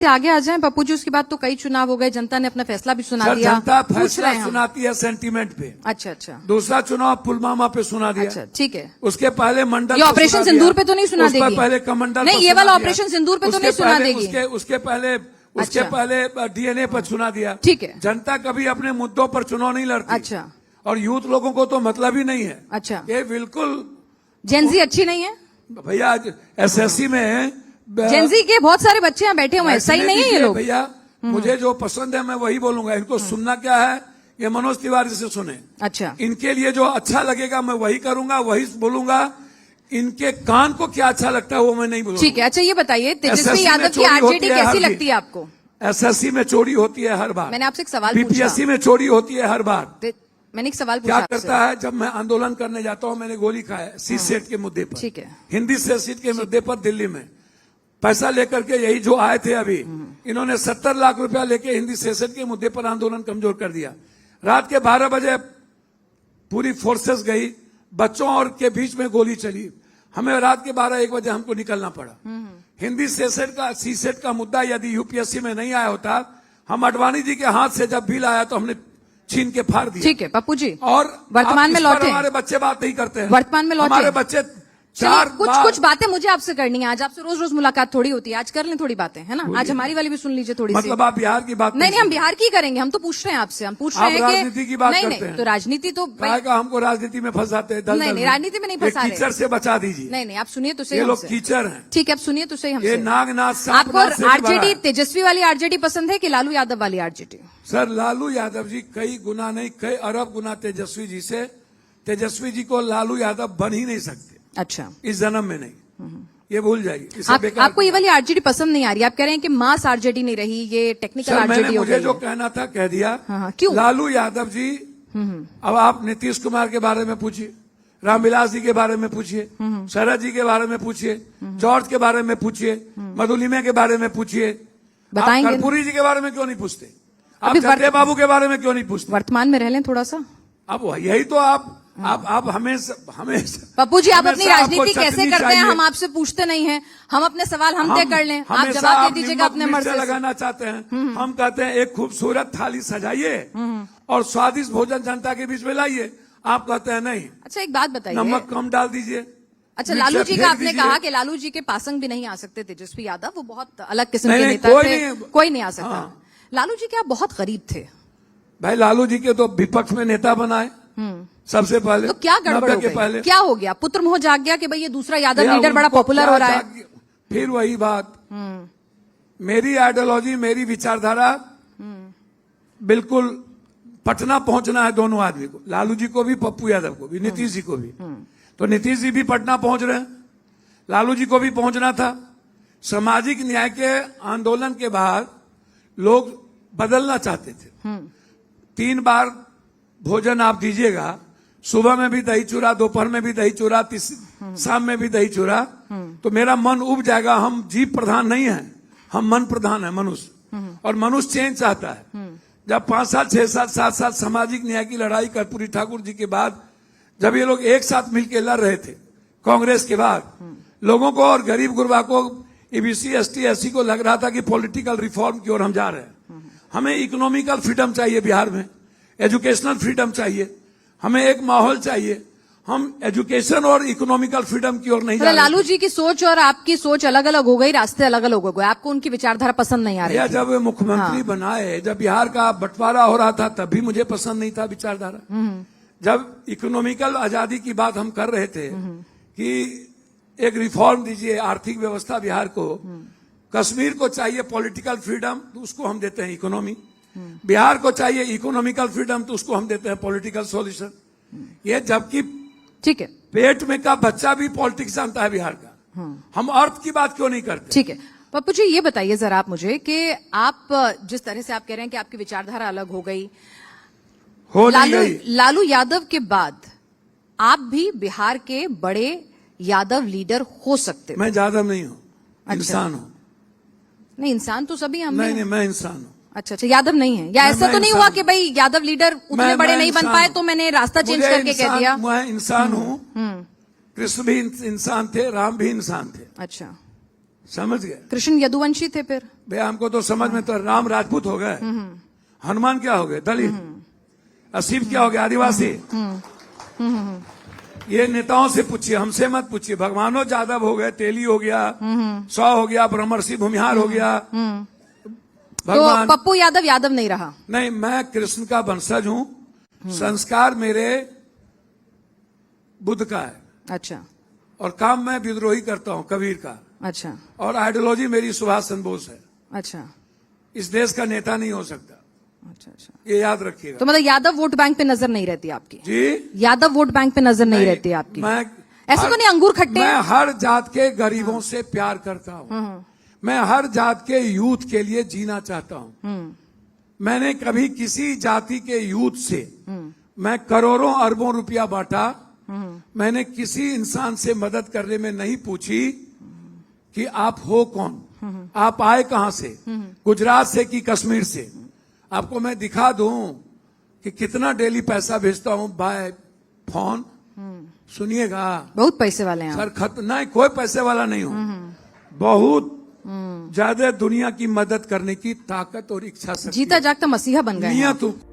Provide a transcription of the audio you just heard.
आगे आ जाएं पप्पू जी, उसके बाद तो कई चुनाव हो गए, जनता ने अपना फैसला भी सुना दिया। जनता फैसला सुनाती है सेंटीमेंट पे। अच्छा। दूसरा चुनाव पुलवामा पे सुना दिया। अच्छा, ठीक है। उसके पहले मंडल, ये ऑपरेशन सिंदूर पे तो नहीं सुना देगी? पहले कमंडल नहीं, ये वाला ऑपरेशन सिंदूर पे तो नहीं सुना देगी। उसके पहले डीएनए पर सुना दिया। ठीक है। जनता कभी अपने मुद्दों पर चुनाव नहीं लड़ती। अच्छा। और यूथ लोगों को तो मतलब ही नहीं है। अच्छा। ये बिल्कुल जेनजी अच्छी नहीं है भैया। एसएससी में जेनजी के बहुत सारे बच्चे यहाँ बैठे हुए हैं, सही नहीं है ये लोग भैया। मुझे जो पसंद है मैं वही बोलूंगा। इनको सुनना क्या है, ये मनोज तिवारी से सुने। अच्छा। इनके लिए जो अच्छा लगेगा मैं वही करूंगा, वही बोलूंगा। इनके कान को क्या अच्छा लगता है वो मैं नहीं बोलूंगा। ठीक है। अच्छा, ये बताइए तेजस्वी यादव की आरजेडी कैसी लगती है आपको? एसएससी में चोरी होती है हर बार। मैंने आपसे एक सवाल पूछा। बीपीएससी में चोरी होती है हर बार। मैंने एक सवाल पूछा। क्या करता है, जब मैं आंदोलन करने जाता हूं, मैंने गोली खाया सीट सेट के मुद्दे पर। ठीक है। हिंदी से सीट के मुद्दे पर दिल्ली में पैसा लेकर के, यही जो आए थे अभी, इन्होंने 70 लाख रुपया लेके हिंदी सेशन के मुद्दे पर आंदोलन कमजोर कर दिया। रात के 12 बजे पूरी फोर्सेस गई, बच्चों और के बीच में गोली चली। हमें रात के 12-1 बजे हमको निकलना पड़ा। हिंदी सेशन का सीसेट का मुद्दा यदि यूपीएससी में नहीं आया होता, हम अडवाणी जी के हाथ से जब बिल आया तो हमने छीन के फाड़ दिया। ठीक है पप्पू जी। और वर्तमान में लौटे, हमारे बच्चे बात नहीं करते हैं। वर्तमान में लौटे हमारे बच्चे कुछ बातें मुझे आपसे करनी है। आज आपसे रोज रोज मुलाकात थोड़ी होती है, आज कर लें थोड़ी बातें, है ना? आज हमारी वाली भी सुन लीजिए थोड़ी मतलब सी। आप बिहार की बात नहीं, हम बिहार की करेंगे। हम तो पूछ रहे हैं आपसे, हम पूछ रहे हैं कि राजनीति की बात करते हैं। तो राजनीति तो हमको राजनीति में फंसाते हैं। नहीं, राजनीति में नहीं फंसा रहे। कीचड़ से बचा दीजिए। नहीं, आप सुनिए तो सही। ये लोग कीचड़ हैं। ठीक है, आप सुनिए तो सही हमसे। ये नागनाथ आपको आरजेडी तेजस्वी वाली आरजेडी पसंद है कि लालू यादव वाली आरजेडी? सर, लालू यादव जी कई गुना नहीं, कई अरब गुना तेजस्वी जी से। तेजस्वी जी को लालू यादव बन ही नहीं सकते। अच्छा। इस जन्म में नहीं, ये भूल जाइए। आपको ये वाली आरजेडी पसंद नहीं आ रही? आप कह रहे हैं कि मास आरजेडी नहीं रही, ये टेक्निकल आरजेडी हो गई। मुझे जो कहना था कह दिया। क्यों? लालू यादव जी, अब आप नीतीश कुमार के बारे में पूछिए, रामविलास जी के बारे में पूछिए, शरद जी के बारे में पूछिए, जॉर्ज के बारे में पूछिए, मधुलिमा के बारे में पूछिए। बताएंगे। कर्पूरी जी के बारे में क्यों नहीं पूछते? आप चंद्र बाबू के बारे में क्यों नहीं पूछते? वर्तमान में रह लें थोड़ा सा। अब यही तो आप हमेशा पप्पू जी, आप अपनी राजनीति कैसे करते हैं? हम आपसे पूछते नहीं हैं, हम अपने सवाल हम तय कर लें, आप जवाब दे दीजिएगा अपने मर्जी से। लगाना चाहते हैं, हम कहते हैं एक खूबसूरत थाली सजाइए और स्वादिष्ट भोजन जनता के बीच में लाइए। आप कहते हैं नहीं। अच्छा, एक बात बताइए, नमक कम डाल दीजिए। अच्छा, लालू जी का आपने कहा कि लालू जी के पासंग भी नहीं आ सकते तेजस्वी यादव, वो बहुत अलग किस्म के नेता थे, कोई नहीं आ सकता। लालू जी के आप बहुत करीब थे भाई। लालू जी के तो विपक्ष में नेता बनाए सबसे पहले। तो क्या गड़बड़ हो गई? क्या हो गया? पुत्र मोह जाग गया कि भाई ये दूसरा यादव लीडर बड़ा पॉपुलर हो रहा है? फिर वही बात, मेरी आइडियोलॉजी, मेरी विचारधारा बिल्कुल पटना पहुंचना है दोनों आदमी को, लालू जी को भी, पप्पू यादव को भी, नीतीश जी को भी। तो नीतीश जी भी पटना पहुंच रहे हैं, लालू जी को भी पहुंचना था। सामाजिक न्याय के आंदोलन के बाद लोग बदलना चाहते थे। 3 बार भोजन आप दीजिएगा, सुबह में भी दही चूरा, दोपहर में भी दही चूरा, शाम में भी दही चूरा, तो मेरा मन उब जाएगा। हम जीव प्रधान नहीं है, हम मन प्रधान है, मनुष्य। और मनुष्य चेंज चाहता है। जब 5 साल 6 साल 7 साल सामाजिक न्याय की लड़ाई कर्पूरी ठाकुर जी के बाद, जब ये लोग एक साथ मिलकर लड़ रहे थे कांग्रेस के बाद, लोगों को और गरीब गुरबा को, ईबीसी एसटी एससी को लग रहा था कि पॉलिटिकल रिफॉर्म की ओर हम जा रहे हैं। हमें इकोनॉमिकल फ्रीडम चाहिए बिहार में, एजुकेशनल फ्रीडम चाहिए, हमें एक माहौल चाहिए। हम एजुकेशन और इकोनॉमिकल फ्रीडम की ओर नहीं जा रहे। लालू जी की सोच और आपकी सोच अलग अलग हो गई, रास्ते अलग अलग हो गए, आपको उनकी विचारधारा पसंद नहीं आ रही? जब वे मुख्यमंत्री बनाए, जब बिहार का बंटवारा हो रहा था, तब भी मुझे पसंद नहीं था विचारधारा। जब इकोनॉमिकल आजादी की बात हम कर रहे थे कि एक रिफॉर्म दीजिए आर्थिक व्यवस्था बिहार को, कश्मीर को चाहिए पॉलिटिकल फ्रीडम, तो उसको हम देते हैं इकोनॉमी। बिहार को चाहिए इकोनॉमिकल फ्रीडम, तो उसको हम देते हैं पॉलिटिकल सॉल्यूशन। ये जबकि ठीक है, पेट में का बच्चा भी पॉलिटिक्स जानता है बिहार का। हम अर्थ की बात क्यों नहीं करते? ठीक है पप्पू जी, ये बताइए जरा आप मुझे कि आप जिस तरह से आप कह रहे हैं कि आपकी विचारधारा अलग हो गई, लालू यादव के बाद आप भी बिहार के बड़े यादव लीडर हो सकते? मैं यादव नहीं हूँ। अच्छा। इंसान हूँ। नहीं, इंसान तो सभी हम नहीं, मैं इंसान हूँ। अच्छा, यादव नहीं है? या ऐसा तो नहीं हुआ कि भाई यादव लीडर उतने बड़े नहीं बन पाए तो मैंने रास्ता चेंज करके कह दिया? मैं इंसान हूँ। कृष्ण भी इंसान थे, राम भी इंसान थे। अच्छा, समझ गए? कृष्ण यदुवंशी थे फिर? भैया हमको तो समझ में तो राम राजपूत हो गए, हनुमान क्या हो गए? दलित। शिव क्या हो गया? आदिवासी। ये नेताओं से पूछिए, हमसे मत पूछिए। भगवानों जादव हो गए, तेली हो गया, सौ हो गया, ब्रह्मर्षि भूमिहार हो गया। तो पप्पू यादव यादव नहीं रहा? नहीं, मैं कृष्ण का वंशज हूं। संस्कार मेरे बुद्ध का है। अच्छा और काम मैं विद्रोही करता हूं, कबीर का। अच्छा और आइडियोलॉजी मेरी सुभाष चंद्र बोस है। अच्छा इस देश का नेता नहीं हो सकता, अच्छा अच्छा। ये याद रखिएगा। तो मतलब यादव वोट बैंक पे नजर नहीं रहती आपकी? जी, यादव वोट बैंक पे नजर नहीं रहती आपकी? मैं ऐसा तो नहीं अंगूर खट्टे? मैं हर जात के गरीबों से प्यार करता हूं। मैं हर जात के यूथ के लिए जीना चाहता हूं। मैंने कभी किसी जाति के यूथ से मैं करोड़ों अरबों रुपया बांटा। मैंने किसी इंसान से मदद करने में नहीं पूछी कि आप हो कौन, आप आए कहां से, गुजरात से कि कश्मीर से। आपको मैं दिखा दूं कि कितना डेली पैसा भेजता हूं बाय फोन। सुनिएगा, बहुत पैसे वाले हैं आप। सर नहीं, कोई पैसे वाला नहीं हूं। बहुत ज्यादा दुनिया की मदद करने की ताकत और इच्छा शक्ति। जीता जागता मसीहा बन गए हैं आप। नियत